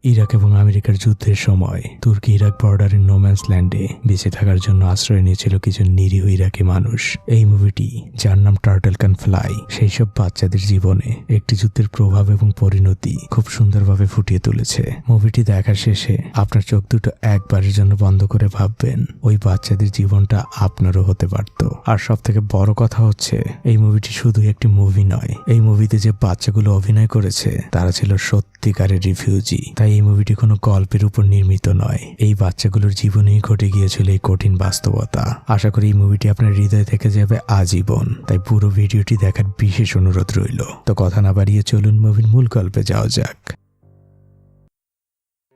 Iraq এবং আমেরিকার যুদ্ধের সময় তুর্কি ইরাক বর্ডারের নোম্যান্স ল্যান্ডে বেঁচে থাকার জন্য আশ্রয় নিয়েছিল কিছু নিরীহ ইরাকি মানুষ। এই মুভিটি, যার নাম টার্টল ক্যান ফ্লাই, সেই সব বাচ্চাদের জীবনে একটি যুদ্ধের প্রভাব এবং পরিণতি খুব সুন্দরভাবে ফুটিয়ে তুলেছে। মুভিটি দেখার শেষে আপনার চোখ দুটো একবারের জন্য বন্ধ করে ভাববেন ওই বাচ্চাদের জীবনটা আপনারও হতে পারত। আর সব থেকে বড় কথা হচ্ছে, এই মুভিটি শুধু একটি মুভি নয়, এই মুভিতে যে বাচ্চাগুলো অভিনয় করেছে তারা ছিল সত্যিকারের রিফিউজি। তাই এই মুভিটি কোনো গল্পের উপর নির্মিত নয়, এই বাচ্চাগুলোর জীবনেই ঘটে গিয়েছিল এই কঠিন বাস্তবতা। আশা করি এই মুভিটি আপনার হৃদয় থেকে যাবে আজীবন। তাই পুরো ভিডিওটি দেখার বিশেষ অনুরোধ রইল। তো কথা না বাড়িয়ে চলুন মুভির মূল গল্পে যাওয়া যাক।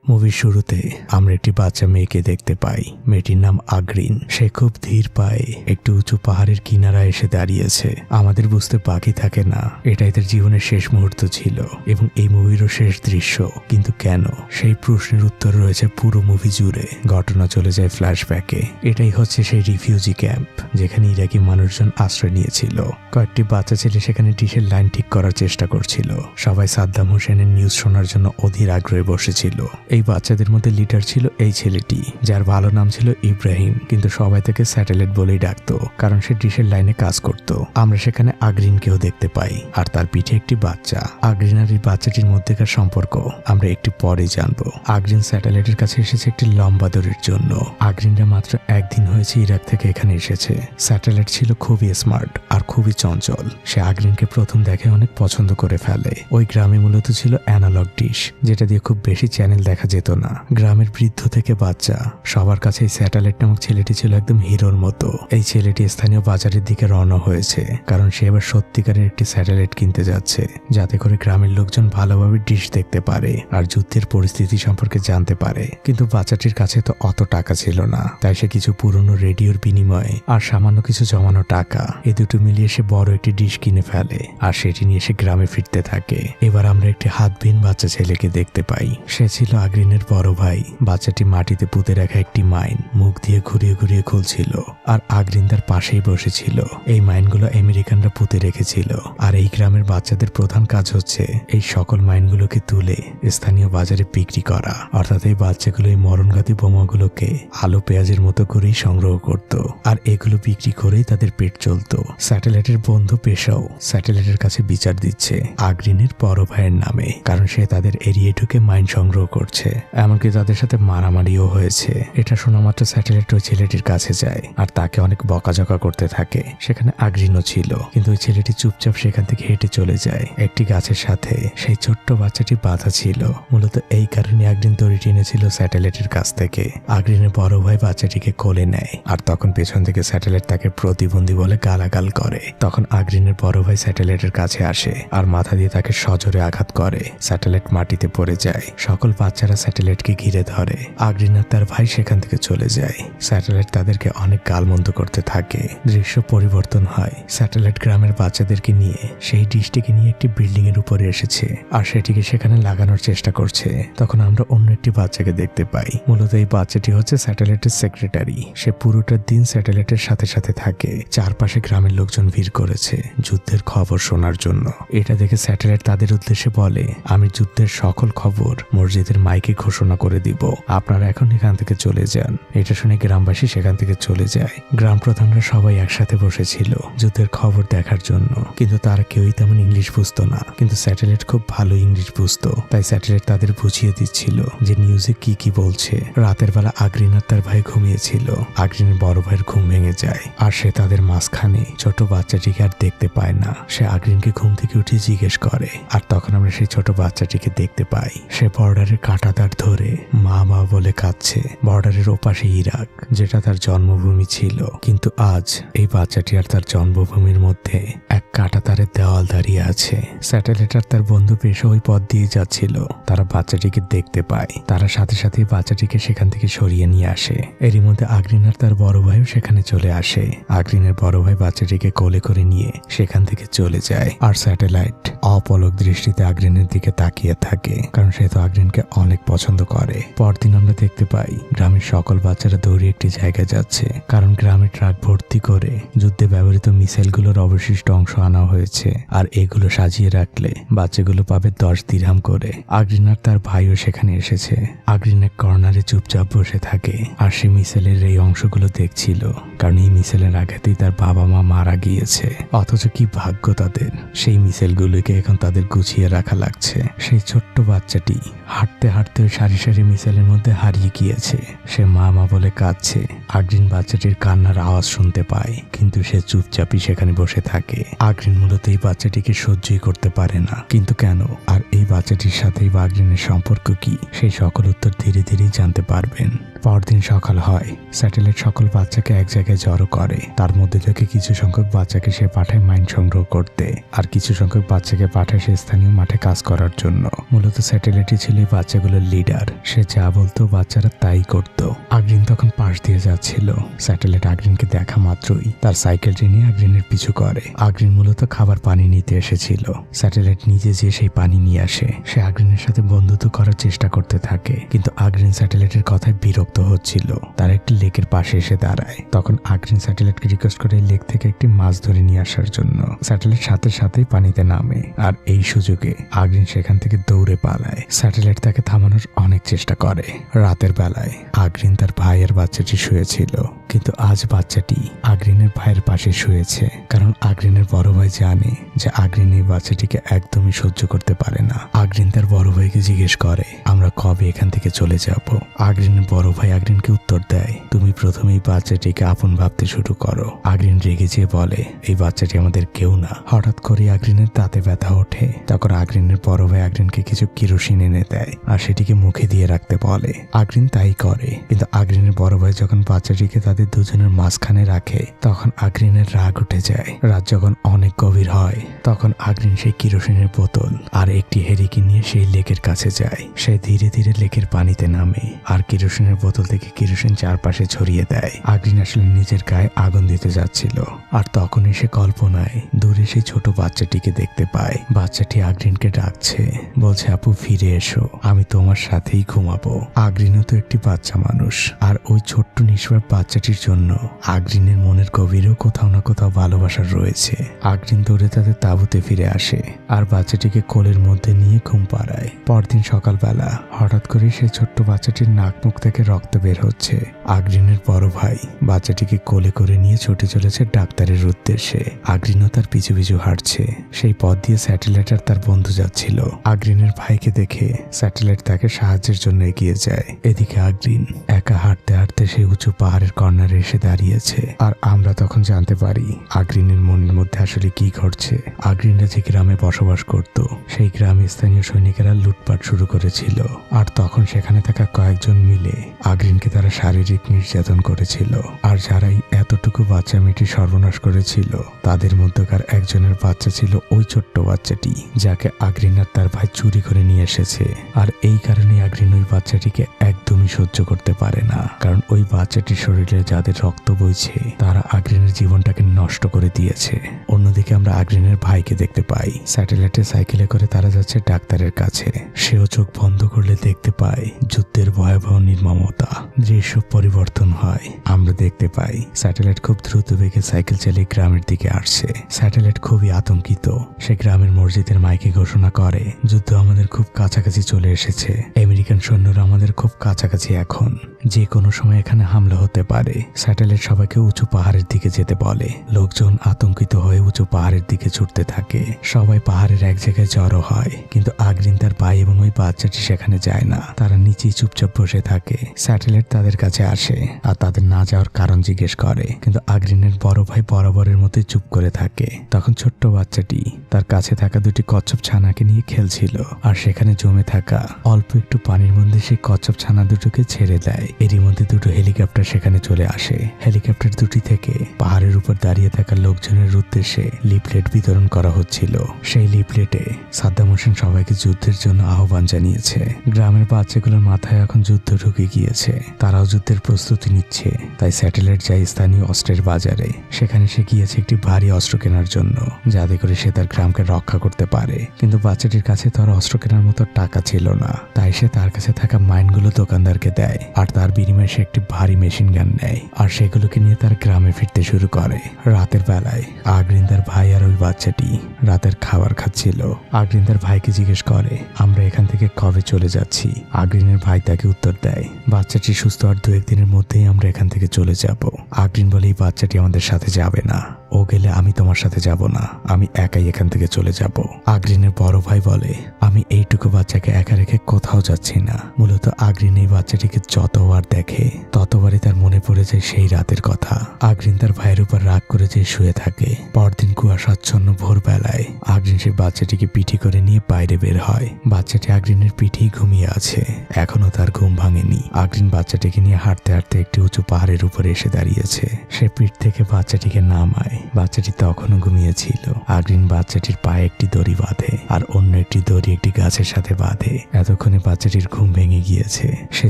মুভির শুরুতে আমরা একটি বাচ্চা মেয়েকে দেখতে পাই। মেয়েটির নাম আগ্রিন। সে খুব ধীর পায়ে একটু উঁচু পাহাড়ের কিনারায় এসে দাঁড়িয়েছে। আমাদের বুঝতে বাকি থাকে না এটাই তার জীবনের শেষ মুহূর্ত ছিল এবং এই মুভিরও শেষ দৃশ্য। কিন্তু কেন, সেই প্রশ্নের উত্তর রয়েছে পুরো মুভি জুড়ে। ঘটনা চলে যায় ফ্ল্যাশব্যাকে। এটাই হচ্ছে সেই রিফিউজি ক্যাম্প যেখানে ইরাকি মানুষজন আশ্রয় নিয়েছিল। কয়েকটি বাচ্চা ছেলে সেখানে ডিশের লাইন ঠিক করার চেষ্টা করছিল। সবাই সাদ্দাম হোসেনের নিউজ শোনার জন্য অধীর আগ্রহে বসেছিল। এই বাচ্চাদের মধ্যে লিডার ছিল এই ছেলেটি, যার ভালো নাম ছিল ইব্রাহিম, কিন্তু সবাই তাকে স্যাটেলাইট বলেই ডাকতো কারণ সে ডিশের লাইনে কাজ করত। আমরা সেখানে আগ্রিনকেও দেখতে পাই, আর তার পিঠে একটি বাচ্চা। আগ্রিন আর এই বাচ্চাটির মধ্যেকার সম্পর্ক আমরা একটু পরে জানবো। আগ্রিন স্যাটেলাইটের কাছে এসেছে একটি লম্বা দৌড়ের জন্য। আগ্রিনরা মাত্র একদিন হয়েছে ইরাক থেকে এখানে এসেছে। স্যাটেলাইট ছিল খুবই স্মার্ট আর খুবই চঞ্চল। সে আগ্রিনকে প্রথম দেখে অনেক পছন্দ করে ফেলে। ওই গ্রামে মূলত ছিল অ্যানালগ ডিশ, যেটা দিয়ে খুব বেশি চ্যানেল দেখা যেত না। গ্রামের বৃদ্ধ থেকে বাচ্চা সবার কাছে এই স্যাটেলাইট নামক ছেলেটি ছিল একদম হিরোর মতো। এই ছেলেটি স্থানীয় বাজারের দিকে রওনা হয়েছে কারণ সে এবার সত্যিকারের একটি স্যাটেলাইট কিনতে যাচ্ছে, যাতে করে গ্রামের লোকজন ভালোভাবে ডিশ দেখতে পারে আর যুদ্ধের পরিস্থিতি সম্পর্কে জানতে পারে। কিন্তু বাচ্চাটির কাছে তো অত টাকা ছিল না, তাই সে কিছু পুরনো রেডিওর বিনিময়ে আর সামান্য কিছু জমানো টাকা, এ দুটো মিলিয়ে সে বড় একটি ডিশ কিনে ফেলে আর সেটি নিয়ে সে গ্রামে ফিরতে থাকে। এবার আমরা একটি হাতবিহীন বাচ্চা ছেলেকে দেখতে পাই। সে ছিল আগ্রিনের বড় ভাই। বাচ্চাটি মাটিতে পুঁতে রাখা একটি মাইন মুখ দিয়ে ঘুরিয়ে ঘুরিয়ে খুলছিল, আর আগ্রিন তার পাশেই বসেছিল। এই মাইনগুলো আমেরিকানরা পুঁতে রেখেছিল, আর এই গ্রামের বাচ্চাদের প্রধান কাজ হচ্ছে এই সকল মাইনগুলোকে তুলে স্থানীয় বাজারে বিক্রি করা। অর্থাৎ এই বাচ্চাগুলো এই মরণঘাতী বোমাগুলোকে আলু পেঁয়াজের মতো করেই সংগ্রহ করত, আর এগুলো বিক্রি করেই তাদের পেট চলত। স্যাটেলাইটের বন্ধু পেশাও স্যাটেলাইটের কাছে বিচার দিচ্ছে আগ্রিনের বড় ভাইয়ের নামে, কারণ সে তাদের এরিয়ে ঢুকে মাইন সংগ্রহ করছে। এমনকি তাদের সাথে মারামারিও হয়েছে। এটা শোনা মাত্র স্যাটেলাইট ওই ছেলেটির কাছে যায় আর তাকে অনেক বকাঝকা করতে থাকে। সেখানে আগ্রিনও ছিল, কিন্তু ওই ছেলেটি চুপচাপ সেখান থেকে হেঁটে চলে যায়। একটি গাছের সাথে সেই ছোট্ট বাচ্চাটি বাঁধা ছিল। মূলত এই কারণে আগ্রিন দড়ি টেনেছিল স্যাটেলাইটের কাছ থেকে। আগ্রিনের বড় ভাই বাচ্চাটিকে কোলে নেয়, আর তখন পেছন থেকে স্যাটেলাইট তাকে প্রতিবন্ধী বলে গালাগাল করে। তখন আগ্রিনের বড় ভাই স্যাটেলাইটের কাছে আসে আর মাথা দিয়ে তাকে সজোরে আঘাত করে। স্যাটেলাইট মাটিতে পড়ে যায়। সকল বাচ্চারা স্যাটেলাইটকে ঘিরে ধরে। আগ্রিন আর তার ভাই সেখান থেকে চলে যায়। স্যাটেলাইট তাদেরকে অনেক গালমন্দ করতে থাকে। দৃশ্য পরিবর্তন হয়। স্যাটেলাইট গ্রামের বাচ্চাদেরকে নিয়ে সেই ডিশটিকে নিয়ে একটি বিল্ডিং এর উপরে এসেছে আর সেটিকে সেখানে লাগানোর চেষ্টা করছে। তখন আমরা অন্য একটি বাচ্চাকে দেখতে পাই। মূলত এই বাচ্চাটি হচ্ছে স্যাটেলাইটের সেক্রেটারি। সে পুরোটা দিন স্যাটেলাইটের সাথে সাথে থাকে। চারপাশে গ্রামের লোকজন ভিড় করেছে যুদ্ধের খবর শোনার জন্য। এটা দেখে স্যাটেলাইট তাদের উদ্দেশ্যে বলে, আমি যুদ্ধের সকল খবর মসজিদের মাইকে ঘোষণা করে দিব, আপনারা এখন এখান থেকে চলে যান। এটা শুনে গ্রামবাসী সেখান থেকে চলে যায়। গ্রাম প্রধানরা সবাই একসাথে বসেছিল যুদ্ধের খবর দেখার জন্য, কিন্তু তারা কেউই তেমন ইংলিশ বুঝতো না। কিন্তু স্যাটেলাইট খুব ভালো ইংলিশ বুঝতো, তাই স্যাটেলাইট তাদের বুঝিয়ে দিচ্ছিল যে নিউজে কি কি বলছে। রাতের বেলা আগ্রিন আর তার ভাই ঘুমিয়েছিল। আগ্রিনের বড় ভাইয়ের ঘুম ভেঙে যায় আর সে তাদের মাঝখানে ছোট বাচ্চাটিকে আর দেখতে পায় না। সে আগ্রিনকে ঘুম থেকে উঠে জিজ্ঞেস করে, আর তখন আমরা সেই ছোট বাচ্চাটিকে দেখতে পাই। সে বর্ডারের কাঁটাতার ধরে মা মা বলে কাঁদছে। বর্ডারের ওপাশে ইরাক, যেটা তার জন্মভূমি ছিল। কিন্তু আজ এই বাচ্চাটি আর তার জন্মভূমির মধ্যে এক কাঁটাতারের দেওয়াল দাঁড়িয়ে আছে। স্যাটেলাইট আর তার বন্ধু পেশা ওই পথ দিয়ে যাচ্ছিল। তারা বাচ্চাটিকে দেখতে পায়। তারা সাথে সাথে বাচ্চাটিকে সেখান থেকে সরিয়ে নিয়ে আসে। এরই মধ্যে আগ্রিন আর তার বড় ভাইও সেখানে চলে আসে। আগ্রিনের বড় ভাই বাচ্চাটিকে কোলে করে নিয়ে সেখান থেকে চলে যায়, আর স্যাটেলাইট অপলক দৃষ্টিতে আগ্রিনের দিকে তাকিয়ে থাকে, কারণ সে তো আগ্রিনকে অনেক পছন্দ করে। পরদিন আমরা দেখতে পাই গ্রামের সকল বাচ্চারা দৌড়ে একটি জায়গায় যাচ্ছে, কারণ গ্রামের ট্রাক ভর্তি করে যুদ্ধে ব্যবহৃত মিসাইলগুলোর অবশিষ্ট অংশ আনা হয়েছে, আর এগুলো সাজিয়ে রাখলে বাচ্চাগুলো পাবে 10 দিরহাম করে। আগ্রিন আর তার ভাইও সেখানে এসেছে। আগ্রিন এক কর্নারে চুপচাপ বসে থাকে আর সে মিশেলের এই অংশগুলো দেখছিল, কারণ এই মিশেলের আঘাতেই তার বাবা মা মারা গিয়েছে। অথচ কি ভাগ্য তাদের, সেই মিশেলগুলোকে এখন তাদের গুছিয়ে রাখা লাগছে। সেই ছোট্ট বাচ্চাটি হাঁটতে হাঁটতে ওই সারি সারি মিশেলের মধ্যে হারিয়ে গিয়েছে। সে মা মা বলে কাঁদছে। আগ্রিন বাচ্চাটির কান্নার আওয়াজ শুনতে পায়, কিন্তু সে চুপচাপই সেখানে বসে থাকে। আগ্রিন মূলত এই বাচ্চাটিকে সহ্যই করতে পারে না, কিন্তু কেন, আর এই বাচ্চাটির সাথেই বা আগ্রিনের সম্পর্ক কি, সেই সকল উত্তর ধীরে ধীরেই জানতে পারবেন। পরদিন সকাল হয়। স্যাটেলাইট সকল বাচ্চাকে এক জায়গায় জড়ো করে। তার মধ্যে থেকে কিছু সংখ্যক বাচ্চাকে সে পাঠায় মাইন সংগ্রহ করতে, আর কিছু সংখ্যক বাচ্চাকে পাঠায় সে স্থানীয় মাঠে কাজ করার জন্য। মূলত স্যাটেলাইটই ছিল এই বাচ্চাগুলোর লিডার। সে যা বলতো বাচ্চারা তাই করত। আগ্রিন তখন পাশ দিয়ে যাচ্ছিল। স্যাটেলাইট আগ্রিনকে দেখা মাত্রই তার সাইকেলটি নিয়ে আগ্রিনের পিছু করে। আগ্রিন মূলত খাবার পানি নিতে এসেছিল। স্যাটেলাইট নিজে যে সেই পানি নিয়ে আসে। সে আগ্রিনের সাথে বন্ধুত্ব করার চেষ্টা করতে থাকে, কিন্তু আগ্রিন স্যাটেলাইটের কথায় বিরক্ত হচ্ছিল। তার একটি লেকের পাশে এসে দাঁড়ায়। তখন আগ্রিন স্যাটেলাইটকে রিকোয়েস্ট করে লেক থেকে একটি মাছ ধরে নিয়ে আসার জন্য। স্যাটেলাইট সাথে সাথেই পানিতে নামে, আর এই সুযোগে আগ্রিন সেখান থেকে দৌড়ে পালায়। স্যাটেলাইট তাকে থামানোর অনেক চেষ্টা করে। রাতের বেলায় আগ্রিন তার ভাইয়ের বাচ্চাটি শুয়েছিল, কিন্তু আজ বাচ্চাটি আগ্রিনের ভাইয়ের পাশে শুয়েছে, কারণ আগ্রিনের বড় ভাই জানে যে আগ্রিন এই বাচ্চাটিকে একদমই সহ্য করতে পারে না। আগ্রিন তার বড় ভাইকে জিজ্ঞেস করে, আমরা কবে এখান থেকে চলে যাব? আগ্রিনের বড় ভাই আগ্রিনকে উত্তর দেয়, তুমি প্রথমেই বাচ্চাটিকে আপন ভাবতে শুরু করো। আগ্রিন রেগে যেয়ে বলে, এই বাচ্চাটি আমাদের কেউ না। হঠাৎ করে আগ্রিনের দাঁতে ব্যথা ওঠে। তখন আগ্রিনের বড় ভাই আগ্রিনকে কিছু কেরোসিন এনে দেয় আর সেটিকে মুখে দিয়ে রাখতে বলে। আগ্রিন তাই করে, কিন্তু আগ্রিনের বড় ভাই যখন বাচ্চাটিকে তাদের দুজনের মাঝখানে রাখে, তখন আগ্রিনের রাগ উঠে যায়। রাত যখন অনেক গভীর হয়, তখন আগ্রিন সেই কেরোসিনের বোতল আর একটি হেরিকি নিয়ে সেই লেকের কাছে যায়। সে ধীরে ধীরে লেকের পানিতে নামে আর কেরোসিনের বোতল থেকে কেরোসিন চারপাশে ছড়িয়ে দেয়। আগ্রিন আসলে নিজের গায়ে আগুন দিতে যাচ্ছিল, আর তখনই সে কল্পনায় দূরে সেই ছোট বাচ্চাটিকে দেখতে পায়। বাচ্চাটি আগ্রিনকে ডাকছে, বলছে, আপু ফিরে এসো, আমি তোমার সাথেই ঘুমাবো। আগ্রিনও তো একটি বাচ্চা মানুষ, আর ওই ছোট্ট নিষ্পাপ বাচ্চাটির জন্য আগ্রিনের মনের গভীরেও কোথাও না কোথাও ভালোবাসা রয়েছে। আগ্রিন দৌড়ে তাদের তাঁবুতে ফিরে আসে আর বাচ্চাটিকে কোলের মধ্যে নিয়ে ঘুম পাড়ায়। পরদিন সকালবেলা হঠাৎ করে সেই ছোট্ট বাচ্চাটির নাক মুখ থেকে রক্ত বের হচ্ছে। আগ্রিনের বড় ভাই বাচ্চাটিকে কোলে করে নিয়ে ছুটে চলেছে ডাক্তারের উদ্দেশ্যে। আগ্রিনও তার পিছু পিছু হাঁটছে। সেই পথ দিয়ে স্যাটেলাইট আর তার বন্ধু যাচ্ছিল। আগ্রিনের ভাইকে দেখে স্যাটেলাইট তাকে সাহায্যের জন্য এগিয়ে যায়। এদিকে আগ্রিন একা হাঁটতে হাঁটতে সেই উঁচু পাহাড়ের কর্নারে এসে দাঁড়িয়েছে। আর আমরা তখন জানতে পারি আগ্রিনের মনের মধ্যে আসলে কি ঘটছে। আগ্রিনরা যে গ্রামে বসবাস করত, সেই গ্রামে স্থানীয় সৈনিকেরা লুটপাট শুরু করেছিল, আর তখন সেখানে থাকা কয়েকজন মিলে আগ্রিনকে তারা শারীরিক নির্যাতন করেছিল। আর যারাই এতটুকু বাচ্চা মেয়েটি সর্বনাশ করেছিল, তাদের মধ্যকার একজনের বাচ্চা ছিল ওই ছোট্ট বাচ্চাটি, যাকে আগ্রিন আর তার ভাই চুরি করে নিয়ে এসেছে। আর এই কারণে আগ্রিন ওই বাচ্চাটিকে একদমই সহ্য করতে পারে না, কারণ ওই বাচ্চাটির শরীরে যাদের রক্ত বইছে তারা আগ্রিনের জীবনটাকে নষ্ট করে দিয়েছে। অন্যদিকে আমরা আগ্রিনের ভাইকে দেখতে পাই। স্যাটেলাইটে সাইকেলে করে তারা যাচ্ছে ডাক্তারের কাছে। সেও চোখ বন্ধ করলে দেখতে পায় যুদ্ধের ভয়াবহ নির্মমতা। দৃশ্য পরিবর্তন হয়। আমরা দেখতে পাই স্যাটেলাইট খুব দ্রুত বেগে সাইকেল চালিয়ে গ্রামের দিকে আসছে। স্যাটেলাইট খুবই আতঙ্কিত। সে গ্রামের মসজিদের মাইকে ঘোষণা করে, যুদ্ধ আমাদের খুব কাছাকাছি চলে এসেছে। আমেরিকান সৈন্যরা আমাদের খুব কাছাকাছি, এখন যে কোনো সময় এখানে হামলা হতে পারে। স্যাটেলাইট সবাইকে উঁচু পাহাড়ের দিকে যেতে বলে। লোকজন আতঙ্কিত হয়ে উঁচু পাহাড়ের দিকে ছুটতে থাকে। সবাই পাহাড়ের এক জায়গায় জড়ো হয়, কিন্তু আগ্রিন তার ভাই এবং ওই বাচ্চাটি সেখানে যায় না। তারা নিচেই চুপচাপ বসে থাকে। স্যাটেলাইট তাদের কাছে আসে আর তাদের না যাওয়ার কারণ জিজ্ঞেস করে, কিন্তু আগ্রিনের বড় ভাই বরাবরের মতোই চুপ করে থাকে। তখন ছোট্ট বাচ্চাটি তার কাছে থাকা দুটি কচ্ছপ ছানাকে নিয়ে খেলছিল, আর সেখানে জমে থাকা অল্প একটু পানির মধ্যে সেই কচ্ছপ ছানা দুটোকে ছেড়ে দেয়। এরই মধ্যে দুটো হেলিকপ্টার সেখানে চলে আসে। হেলিকপ্টার দুটি থেকে পাহাড়ের উপর দাঁড়িয়ে থাকা লোকজনের উদ্দেশ্যে লিফলেট বিতরণ করা হচ্ছিল। সেই লিফলেটে সাদ্দাম হোসেন সবাইকে যুদ্ধের জন্য আহ্বান জানিয়েছে। গ্রামের বাচ্চাগুলোর মাথায় এখন যুদ্ধ ঢুকে গিয়েছে। গিয়েছে, তারাও যুদ্ধের প্রস্তুতি নিচ্ছে। তাই স্যাটেলাইট যায় স্থানীয় অস্ত্রের বাজারে। সেখানে সে গিয়েছে একটি ভারী অস্ত্র কেনার জন্য, যাতে করে সে তার গ্রামকে রক্ষা করতে পারে। কিন্তু বাচ্চাটির কাছে তো আর অস্ত্র কেনার মতো টাকা ছিল না। তাই সে তার কাছে থাকা মাইনগুলো দোকানদারকে দেয়, আর তার বিনিময়ে সে একটি ভারী মেশিন গান নেয়, আর সেগুলোকে নিয়ে তার গ্রামে ফিরতে শুরু করে। রাতের বেলায় আগ্রিন, তার ভাই আর ওই বাচ্চাটি রাতের খাবার খাচ্ছিল। আগ্রিন তার ভাইকে জিজ্ঞেস করে, আমরা এখান থেকে কবে চলে যাচ্ছি? আগ্রিনের ভাই তাকে উত্তর দেয়, বাচ্চাটি সুস্থ আর 2-1 দিনের মধ্যেই আমরা এখান থেকে চলে যাব। আগ্রিন বলে, এই বাচ্চাটি আমাদের সাথে যাবে না, ও গেলে আমি তোমার সাথে যাব না, আমি একাই এখান থেকে চলে যাব। আগ্রিনের বড় ভাই বলে, আমি এইটুকু বাচ্চাকে একা রেখে কোথাও যাচ্ছি না। মূলত আগ্রিন এই বাচ্চাটিকে যতবার দেখে ততবারই তার মনে পড়ে যায় সেই রাতের কথা। আগ্রিন তার ভাইয়ের উপর রাগ করে যে শুয়ে থাকে। পরদিন কুয়াশাচ্ছন্ন ভোরবেলায় আগ্রিন সেই বাচ্চাটিকে পিঠে করে নিয়ে বাইরে বের হয়। বাচ্চাটি আগ্রিনের পিঠেই ঘুমিয়ে আছে, এখনো তার ঘুম ভাঙেনি। আগ্রিন বাচ্চাটিকে নিয়ে হাঁটতে হাঁটতে একটি উঁচু পাহাড়ের উপরে এসে দাঁড়িয়েছে। সে পিঠ থেকে বাচ্চাটিকে নামায়। বাচ্চাটি তখনও ঘুমিয়েছিল। আগ্রিন বাচ্চাটির পায়ে একটি দড়ি বাঁধে, আর অন্য একটি দড়ি একটি গাছের সাথে বাঁধে। এতক্ষণে বাচ্চাটির ঘুম ভেঙে গিয়েছে। সে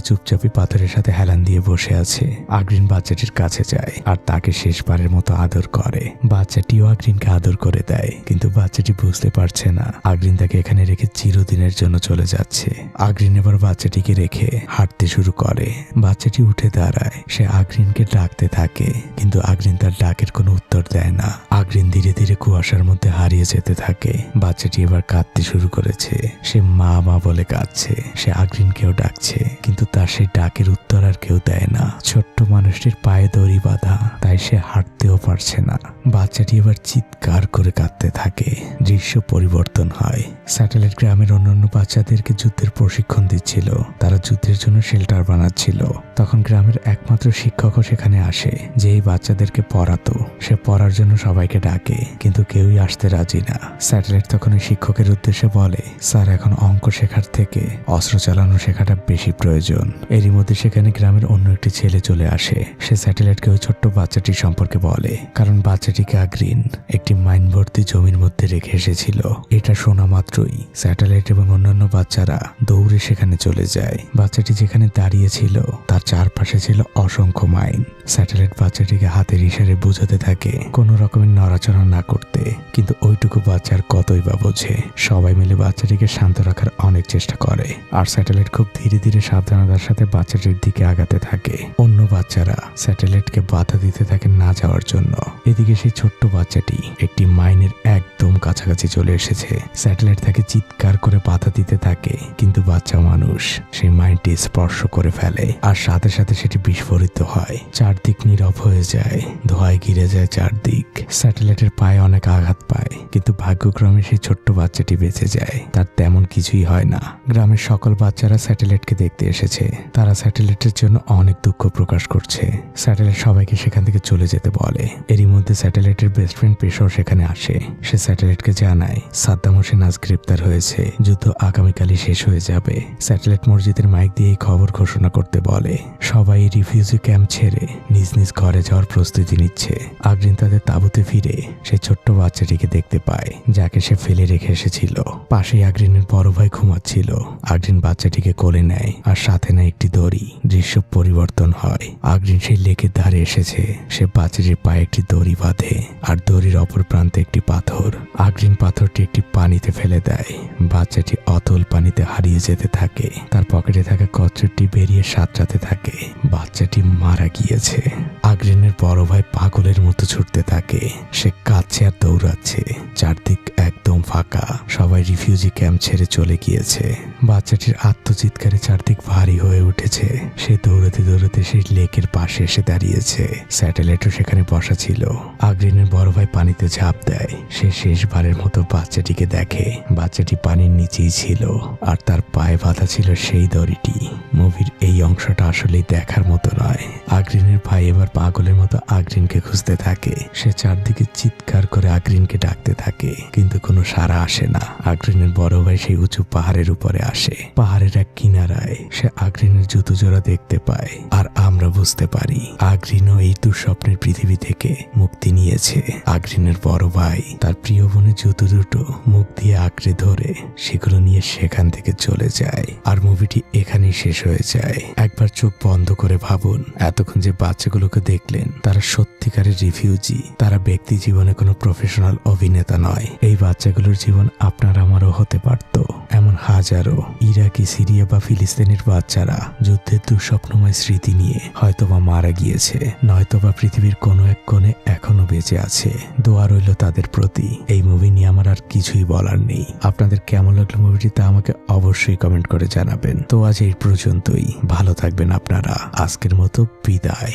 চুপচাপি পাথরের সাথে হেলান দিয়ে বসে আছে। আগ্রিন বাচ্চাটির কাছে যায় আর তাকে শেষবারের মতো আদর করে। বাচ্চাটিও আগ্রিনকে আদর করে দেয়, কিন্তু বাচ্চাটি বুঝতে পারছে না আগ্রিন তাকে এখানে রেখে চিরদিনের জন্য চলে যাচ্ছে। আগ্রিন এবার বাচ্চাটিকে রেখে হাঁটতে শুরু করে। বাচ্চাটি উঠে দাঁড়ায়। সে আগ্রিনকে ডাকতে থাকে, কিন্তু আগ্রিন তার ডাকের কোনো উত্তর দেয় না। আগ্রিন ধীরে ধীরে কুয়াশার মধ্যে হারিয়ে যেতে থাকে। বাচ্চাটি এবার কাঁদতে শুরু করেছে। সে মা মা বলে কাঁদছে। সে আগ্রিনকেও ডাকছে, কিন্তু তার সেই ডাকের উত্তর আর কেউ দেয় না। ছোট্ট মানুষটির পায়ে দড়ি বাঁধা, তাই সে হাঁটতেও পারছে না। বাচ্চাটি এবার চিৎকার করে কাঁদতে থাকে। দৃশ্য পরিবর্তন হয়। স্যাটেলাইট গ্রামের অন্যান্য বাচ্চাদেরকে যুদ্ধের প্রশিক্ষণ দিচ্ছিল। তারা যুদ্ধের জন্য শেল্টার বানাচ্ছিল। তখন গ্রামের একমাত্র শিক্ষকও সেখানে আসে, যে এই বাচ্চাদেরকে পড়াতো। সে পড়ার জন্য সবাইকে ডাকে, কিন্তু কেউই আসতে রাজি না। স্যাটেলাইট তখন ওই শিক্ষকের উদ্দেশ্যে বলে, স্যার, এখন অঙ্ক শেখার থেকে অস্ত্র চালানো শেখাটা বেশি প্রয়োজন। এরই মধ্যে সেখানে গ্রামের অন্য একটি ছেলে চলে আসে। সে স্যাটেলাইটকে ওই ছোট্ট বাচ্চাটির সম্পর্কে বলে, কারণ বাচ্চাটিকে আগ্রিন একটি মাইন ভর্তি জমির মধ্যে রেখে এসেছিল। এটা শোনা মাত্রই স্যাটেলাইট এবং অন্যান্য বাচ্চারা দৌড়ে সেখানে চলে যায়। বাচ্চাটি যেখানে দাঁড়িয়েছিল তার চারপাশে ছিল অসংখ্য মাইন। স্যাটেলাইট বাচ্চাটিকে হাতের ইশারে বোঝাতে থাকে কোনো রকমের নড়াচড়া না করতে, কিন্তু ওইটুকু বাচ্চার কতই বা বোঝে। সবাই মিলে বাচ্চাটিকে শান্ত রাখার অনেক চেষ্টা করে, আর স্যাটেলাইট খুব ধীরে ধীরে সাবধানতার সাথে বাচ্চাটির দিকে আগাতে থাকে। অন্য বাচ্চারা স্যাটেলাইটকে বাধা দিতে থাকে না যাওয়ার জন্য। এদিকে সেই ছোট্ট বাচ্চাটি একটি মাইনের একদম কাছাকাছি চলে এসেছে। স্যাটেলাইট তাকে চিৎকার করে বাধা দিতে থাকে, কিন্তু বাচ্চা মানুষ সেই মাইনটি স্পর্শ করে ফেলে, আর সাথে সাথে সেটি বিস্ফোরিত হয়। চারদিক নীরব হয়ে যায়, ধোঁয়ায় ঘিরে যায় চারদিক। স্যাটেলাইটের পায়ে অনেক আঘাত পায়, কিন্তু ভাগ্যক্রমে সেই ছোট্ট বাচ্চাটি বেঁচে যায়। তার তেমন কিছুই হয় না। গ্রামের সকল বাচ্চারা স্যাটেলাইটকে দেখতে এসেছে। তারা স্যাটেলাইটের জন্য অনেক দুঃখ প্রকাশ করছে। স্যাটেলাইট সবাইকে সেখান থেকে চলে যেতে বলে। এরই মধ্যে স্যাটেলাইটের বেস্ট ফ্রেন্ড পেশাও সেখানে আসে। সে স্যাটেলাইটকে জানায় সাদ্দাম হোসেন আজ গ্রেপ্তার হয়েছে, যুদ্ধ আগামীকালই শেষ হয়ে যাবে। স্যাটেলাইট মসজিদের মাইক দিয়ে এই খবর ঘোষণা করতে বলে। সবাই রিফিউজি ক্যাম্প ছেড়ে নিজ নিজ ঘরে যাওয়ার প্রস্তুতি নিচ্ছে। আগ্রিন তাদের তাঁবুতে ফিরে সেই ছোট্ট বাচ্চাটিকে দেখতে পায়, যাকে সে ফেলে রেখে এসেছিল। পাশেই আগ্রিনের বড় ভাই ঘুমাচ্ছিল। আগ্রিন বাচ্চাটিকে কোলে নেয়, আর সাথে নেয় একটি দড়ি। দৃশ্য পরিবর্তন হয়। আগ্রিন সেই লেকের ধারে এসেছে। সে বাচ্চাটির পায়ে একটি দড়ি বাঁধে, আর দড়ির অপর প্রান্তে একটি পাথর। আগ্রিন পাথরটি একটি পানিতে ফেলে দেয়। বাচ্চাটি অতল পানিতে হারিয়ে যেতে থাকে। তার পকেটে থাকা কচ্ছপটি বেরিয়ে সাঁতরাতে থাকে। বাচ্চাটি মারা গিয়েছে। আগ্রিনের বড় ভাই পাগলের মতো ছুটতে থাকে। সে কাঁদছে আর দৌড়াচ্ছে। চারদিক একদম ফাঁকা। সবাই রিফিউজি ক্যাম্প ছেড়ে চলে গিয়েছে। বাচ্চাটির আত্মচিৎকারে চারদিক ভারী হয়ে উঠেছে। সে দৌড়াতে দৌড়াতে সেই লেকের পাশে এসে দাঁড়িয়েছে। স্যাটেলাইটও সেখানে বসা ছিল। আগ্রিনের বড় ভাই পানিতে ঝাঁপ দেয়। সে শেষবারের মতো বাচ্চাটিকে দেখে। বাচ্চাটি পানির নিচেই ছিল, আর তার পায়ে বাঁধা ছিল সেই দড়িটি। মুভির এই অংশটা আসলেই দেখার মতো নয়। আগ্রিনের ভাই এবার পাগলের মতো আগ্রিনকে খুঁজতে থাকে। সে চারদিকে চিৎকার করে আগ্রিনকে ডাকতে থাকে, কিন্তু কোনো সাড়া আসে না। আগ্রিনের বড় ভাই সেই উঁচু পাহাড়ের উপরে আসে। পাহাড়ের এক কিনারায় সে আগ্রিনের জুতো জোড়া দেখতে পায়, আর আমরা বুঝতে পারি আগ্রিনও এই দুঃস্বপ্নের পৃথিবী থেকে মুক্তি নিয়েছে। আগ্রিনের বড় ভাই তার প্রিয় বোনের জুতো দুটো মুখ দিয়ে আঁকড়ে ধরে সেগুলো নিয়ে সেখান থেকে চলে যায়। আর মুভিটি এখানেই শেষ হয়ে যায়। একবার চোখ বন্ধ করে ভাবুন, এতক্ষণ যে বাচ্চাগুলোকে দেখলেন তারা সত্যিকারের রিফিউজি। তারা ব্যক্তি জীবনে কোনো প্রফেশনাল অভিনেতা নয়। এই বাচ্চাগুলোর জীবন আপনার আমারও হতে পারত। এমন হাজারো ইরাকি, সিরিয়া বা ফিলিস্তিনের বাচ্চারা যুদ্ধের দুঃস্বপ্নময় স্মৃতি নিয়ে হয়তোবা মারা গিয়েছে, নয়তোবা পৃথিবীর কোনো এক কোণে এখনো বেঁচে আছে। দোয়া রইল তাদের প্রতি। এই মুভি নিয়ে আমার আর কিছুই বলার নেই। আপনাদের কেমন লাগলো মুভিটি তা আমাকে অবশ্যই কমেন্ট করে জানাবেন। তো আজ এই পর্যন্তই। ভালো থাকবেন আপনারা। আজকের মতো বিদায়।